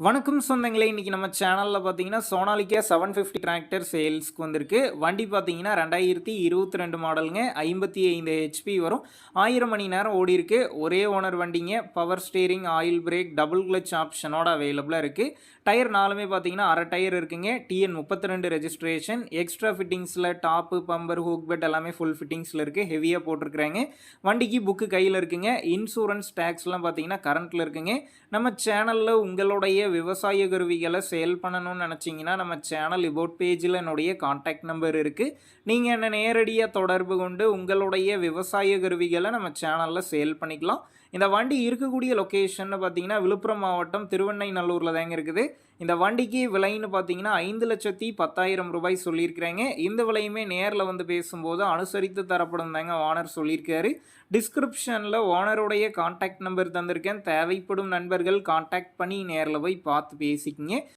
வணக்கம் சொந்தங்களே! இன்னைக்கு நம்ம சேனல்ல பார்த்தீங்கன்னா, சோனாலிக்கா 750 டிராக்டர் சேல்ஸ்க்கு வந்திருக்கு. வண்டி பார்த்தீங்கன்னா 2022 மாடலுங்க. 55 ஹெச்பி வரும். 1000 மணி நேரம் ஓடியிருக்கு. ஒரே ஓனர் வண்டிங்க. Power steering, oil brake, double clutch ஆப்ஷனோட அவைலபிளா இருக்கு. டயர் 4மே பார்த்தீங்கன்னா, அரை டயர் இருக்குங்க. TN 32 registration. எக்ஸ்ட்ரா ஃபிட்டிங்ஸ்ல டாப்பு, பம்பர், ஹூக் பெட் எல்லாமே ஃபுல் ஃபிட்டிங்ஸ்ல இருக்கு. ஹெவியா போட்டிருக்கிறாங்க. வண்டிக்கு புக்கு கையில இருக்குங்க. இன்சூரன்ஸ், டாக்ஸ்லாம் பார்த்தீங்கன்னா கரண்ட்ல இருக்குங்க. நம்ம சேனல்ல உங்களுடைய விவசாய கருவிகளை சேல் பண்ணணும்னு நினச்சிங்கன்னா நம்ம சேனல் இபோட் பேஜில் என்னுடைய காண்டாக்ட் நம்பர் இருக்குது. நீங்கள் என்ன நேரடியாக தொடர்பு கொண்டு உங்களுடைய விவசாய கருவிகளை நம்ம சேனலில் சேல் பண்ணிக்கலாம். இந்த வண்டி இருக்கக்கூடிய லொக்கேஷன் பார்த்தீங்கன்னா விழுப்புரம் மாவட்டம் திருவெண்ணைநல்லூரில் தாங்க இருக்குது. இந்த வண்டிக்கு விலைன்னு பார்த்தீங்கன்னா 5,10,000 ரூபாய் சொல்லியிருக்கிறாங்க. இந்த விலையுமே நேரில் வந்து பேசும்போது அனுசரித்து தரப்படும் தாங்க ஓனர் சொல்லியிருக்காரு. டிஸ்கிரிப்ஷனில் ஓனருடைய காண்டாக்ட் நம்பர் தந்திருக்கேன். தேவைப்படும் நண்பர்கள் காண்டாக்ட் பண்ணி நேரில் போய் பார்த்து பேசிக்கிங்க.